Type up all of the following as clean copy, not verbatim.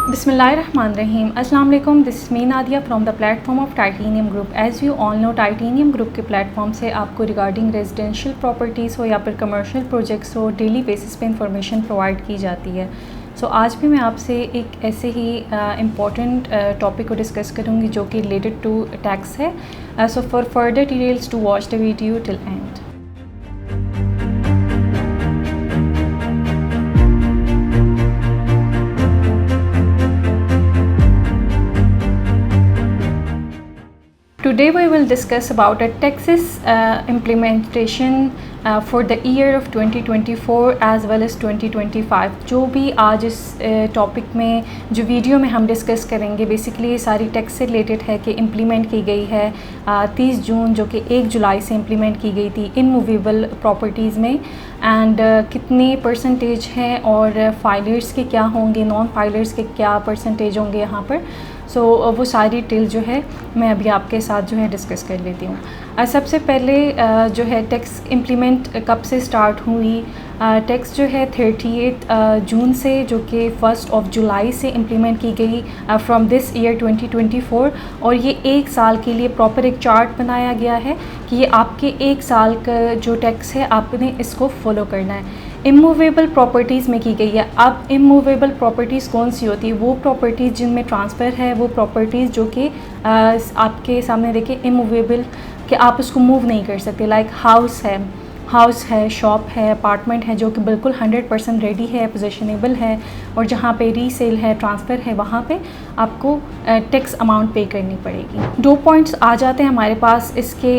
Bismillahirrahmanirrahim. Assalamu alaikum. This is me Nadia from the platform of Titanium Group. As you all know, Titanium Group के platform से आपको regarding residential properties हो या फिर commercial projects हो daily basis पे information provide की जाती है। सो आज भी मैं आपसे एक ऐसे ही इम्पॉर्टेंट टॉपिक को डिस्कस करूँगी जो कि रिलेटेड टू टैक्स है। So for further details to watch the video till end. Today we will discuss about a taxes implementation for the year of 2024 as well as 2025। जो भी आज इस topic में जो वीडियो में हम डिस्कस करेंगे बेसिकली ये सारी टैक्स से रिलेटेड है कि इम्प्लीमेंट की गई है 30 जून जो कि 1 जुलाई से इम्प्लीमेंट की गई थी इन मूवेबल प्रॉपर्टीज़ में। एंड कितने परसेंटेज हैं और फाइलर्स के क्या होंगे, नॉन फाइलर्स के क्या परसेंटेज होंगे यहाँ पर। सो वो सारी डिटेल जो है मैं अभी आपके साथ जो है डिस्कस कर लेती हूँ। सबसे पहले जो है टैक्स इम्प्लीमेंट कब से स्टार्ट हुई। टैक्स जो है 38 जून से जो कि 1 जुलाई से इम्प्लीमेंट की गई फ्रॉम दिस ईयर 2024। और ये एक साल के लिए प्रॉपर एक चार्ट बनाया गया है कि ये आपके एक साल का जो टैक्स है आपने इसको फॉलो करना है। इमूवेबल प्रॉपर्टीज़ में की गई है। अब इमूवेबल प्रॉपर्टीज़ कौन सी होती है? वो प्रॉपर्टीज़ जिनमें ट्रांसफ़र है, वो प्रॉपर्टीज़ जो कि आपके सामने देखिए इमूवेबल कि आप उसको मूव नहीं कर सकते। लाइक हाउस है, शॉप है, अपार्टमेंट है जो कि बिल्कुल 100% रेडी है, पोजेशनेबल है और जहाँ पे रीसेल है, ट्रांसफ़र है, वहाँ पे आपको टैक्स अमाउंट पे करनी पड़ेगी। 2 पॉइंट्स आ जाते हैं हमारे पास। इसके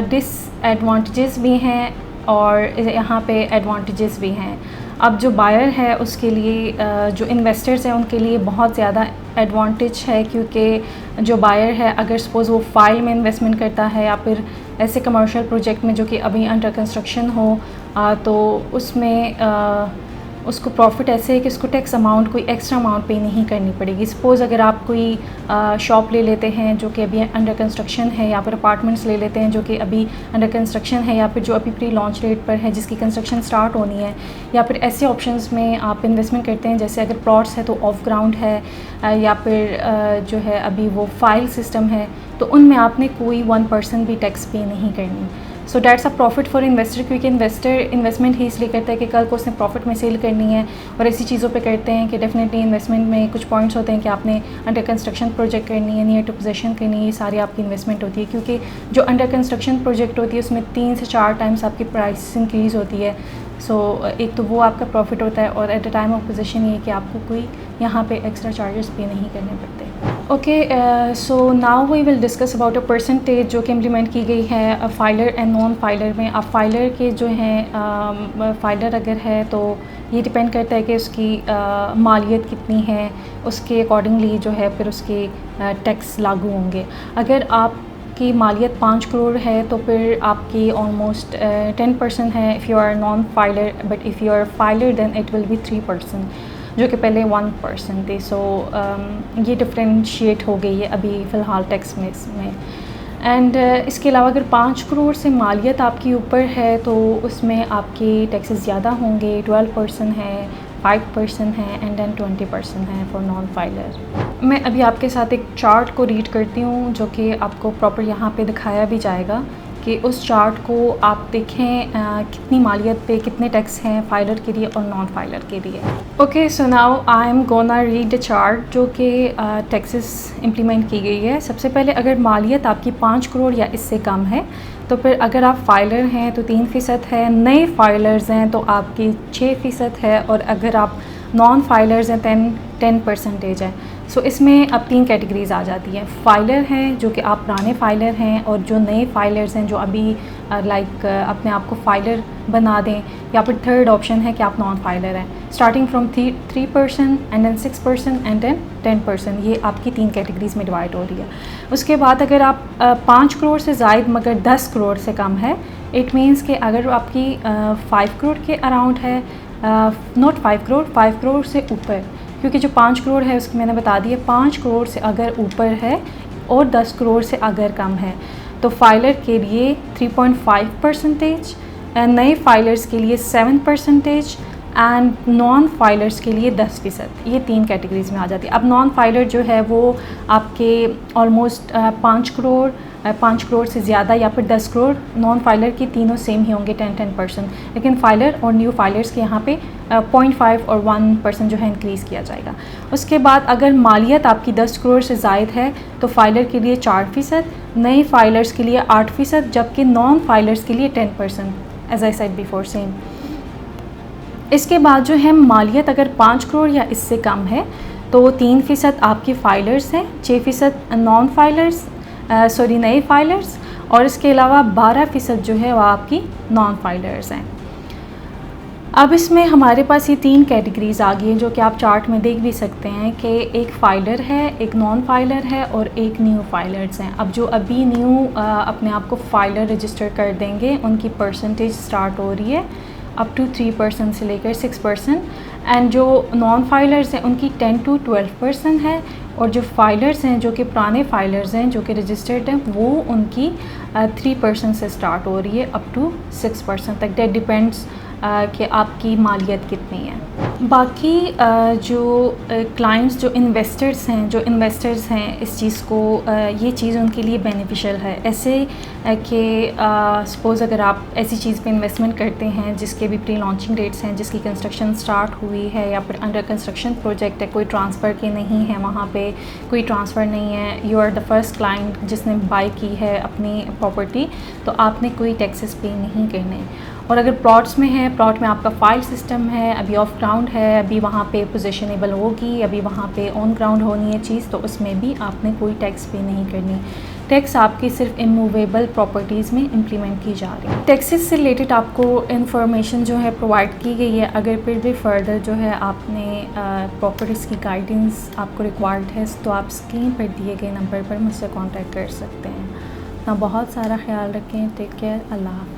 डिसएडवांटेजेस भी हैं और यहाँ पे एडवांटेजेस भी हैं। अब जो बायर है उसके लिए जो इन्वेस्टर्स हैं उनके लिए बहुत ज़्यादा एडवांटेज है क्योंकि जो बायर है अगर सपोज़ वो फाइल में इन्वेस्टमेंट करता है या फिर ऐसे कमर्शियल प्रोजेक्ट में जो कि अभी अंडर कंस्ट्रक्शन हो तो उसमें उसको प्रॉफिट ऐसे है कि उसको टैक्स अमाउंट कोई एक्स्ट्रा अमाउंट पे नहीं करनी पड़ेगी। सपोज़ अगर आप कोई शॉप ले लेते हैं जो कि अभी अंडर कंस्ट्रक्शन है या फिर अपार्टमेंट्स ले लेते हैं जो कि अभी अंडर कंस्ट्रक्शन है या फिर जो अभी प्री लॉन्च रेट पर है जिसकी कंस्ट्रक्शन स्टार्ट होनी है, या फिर ऐसे ऑप्शंस में आप इन्वेस्टमेंट करते हैं जैसे अगर प्लॉट्स है तो ऑफ ग्राउंड है या फिर जो है अभी वो फाइल सिस्टम है, तो उनमें आपने कोई 1% भी टैक्स पे नहीं करनी। सो that's a profit for investor क्योंकि इन्वेस्टर इन्वेस्टमेंट ही इसलिए करता है कि कल को उसने प्रॉफिट में सेल करनी है। और ऐसी चीज़ों पे करते हैं कि डेफिनेटली इन्वेस्टमेंट में कुछ पॉइंट्स होते हैं कि आपने अंडर कंस्ट्रक्शन प्रोजेक्ट करनी है, नियर टू पोजीशन करनी है, ये सारी आपकी इन्वेस्टमेंट होती है क्योंकि जो अंडर कंस्ट्रक्शन प्रोजेक्ट होती है उसमें 3 से 4 टाइम्स आपकी प्राइस इंक्रीज़ होती है। सो एक तो वो आपका प्रॉफिट होता है और at the time of position ये कि आपको कोई यहाँ पे एक्स्ट्रा चार्जेस पे नहीं करने पड़ते। Okay, so now we will discuss about a percentage जो कि इम्प्लीमेंट की गई है फाइलर एंड नॉन फाइलर में। अब फाइलर के जो हैं फाइलर अगर है तो ये डिपेंड करता है कि उसकी मालियत कितनी है, उसके अकॉर्डिंगली जो है फिर उसके टैक्स लागू होंगे। अगर आप की मालियत 5 करोड़ है तो फिर आपकी ऑलमोस्ट 10% है if you are non filer, but if you are filer then it will be 3% जो कि पहले 1% थे। सो ये डिफ्रेंशिएट हो गई है अभी फ़िलहाल टैक्स में इसमें। एंड इसके अलावा अगर 5 करोड़ से मालियत आपकी ऊपर है तो उसमें आपके टैक्सेस ज़्यादा होंगे। 12% है, 5% है एंड देन 20% है फॉर नॉन फाइलर। मैं अभी आपके साथ एक चार्ट को रीड करती हूँ जो कि आपको प्रॉपर यहाँ पे दिखाया भी जाएगा कि उस चार्ट को आप देखें कितनी मालियत पे कितने टैक्स हैं फाइलर के लिए और नॉन फाइलर के लिए। Okay, so now I am gonna read the chart जो कि टैक्सेस इम्प्लीमेंट की गई है। सबसे पहले अगर मालियत आपकी 5 करोड़ या इससे कम है तो फिर अगर आप फाइलर हैं तो 3% है, नए फाइलर्स हैं तो आपकी 6% है और अगर आप नॉन फाइलर्स हैं 10% है। सो इसमें अब 3 कैटेगरीज़ आ जाती हैं। फ़ाइलर हैं जो कि आप पुराने फ़ाइलर हैं और जो नए फ़ाइलर्स हैं जो अभी अपने आप को फ़ाइलर बना दें, या फिर थर्ड ऑप्शन है कि आप नॉन फाइलर हैं। Starting from 3% and then 6% and then 10%, ये आपकी 3 कैटेगरीज़ में डिवाइड हो रही है। उसके बाद अगर आप 5 करोड़ से ज़ायद मगर 10 करोड़ से कम है, इट मीन्स कि अगर आपकी 5 करोड़ के अराउंड है, नॉट 5 करोड़ से ऊपर, क्योंकि जो 5 करोड़ है उसकी मैंने बता दी है, 5 करोड़ से अगर ऊपर है और 10 करोड़ से अगर कम है तो फाइलर के लिए 3.5%, नए फाइलर्स के लिए 7%, एंड नॉन फाइलर्स के लिए 10%। ये 3 कैटेगरीज़ में आ जाती है। अब नॉन फाइलर जो है वो आपके ऑलमोस्ट 5 करोड़ से ज़्यादा या फिर 10 करोड़, नॉन फाइलर की तीनों सेम ही होंगे 10% लेकिन फाइलर और न्यू फाइलर्स के यहाँ पे 0.5 और 1% जो है इंक्रीज़ किया जाएगा। उसके बाद अगर मालियत आपकी 10 करोड़ से ज़ायद है तो फाइलर के लिए 4%, नए फाइलर्स के लिए 8%, जबकि नॉन फाइलर्स के लिए 10%, as I said before same. इसके बाद जो है मालियत अगर 5 करोड़ या इससे कम है तो 3% आपके फाइलर्स हैं, 6% नॉन फाइलर्स नए फाइलर्स, और इसके अलावा 12% जो है वो आपकी नॉन फाइलर्स हैं। अब इसमें हमारे पास ये 3 कैटेगरीज़ आ गई हैं जो कि आप चार्ट में देख भी सकते हैं कि एक फ़ाइलर है, एक नॉन फाइलर है और एक न्यू फाइलर्स हैं। अब जो अभी न्यू अपने आप को फाइलर रजिस्टर कर देंगे उनकी परसेंटेज स्टार्ट हो रही है अप टू 3% से लेकर 6%, एंड जो नॉन फाइलर्स हैं उनकी 10 to 12% है, और जो फाइलर्स हैं जो कि पुराने फाइलर्स हैं जो कि रजिस्टर्ड हैं वो उनकी 3% से स्टार्ट हो रही है अप टू 6% तक। डेट डिपेंड्स कि आपकी मालियत कितनी है। बाकी जो क्लाइंट्स जो इन्वेस्टर्स हैं इस चीज़ को ये चीज़ उनके लिए बेनिफिशियल है। ऐसे कि सपोज़ अगर आप ऐसी चीज़ पे इन्वेस्टमेंट करते हैं जिसके भी प्री लॉन्चिंग डेट्स हैं, जिसकी कंस्ट्रक्शन स्टार्ट हुई है या फिर अंडर कंस्ट्रक्शन प्रोजेक्ट है, कोई ट्रांसफ़र के नहीं है, वहाँ पे कोई ट्रांसफ़र नहीं है, you are the first client जिसने बाई की है अपनी प्रॉपर्टी, तो आपने कोई टैक्सेस पे नहीं करने। और अगर प्लॉट्स में है, प्लॉट में आपका फाइल सिस्टम है, अभी ऑफ ग्राउंड है, अभी वहाँ पे पोजीशनेबल होगी, अभी वहाँ पे ऑन ग्राउंड होनी है चीज़, तो उसमें भी आपने कोई टैक्स पे नहीं करनी। टैक्स आपकी सिर्फ इमूवेबल प्रॉपर्टीज़ में इम्प्लीमेंट की जा रही है। टैक्सेस से रिलेटेड आपको इन्फॉर्मेशन जो है प्रोवाइड की गई है। अगर फिर भी फर्दर जो है आपने प्रॉपर्टीज़ की गाइडेंस आपको रिक्वायर्ड है तो आप स्क्रीन पर दिए गए नंबर पर मुझसे कॉन्टैक्ट कर सकते हैं। अपना बहुत सारा ख्याल रखें। Take care. अल्लाह हाफ़िज़।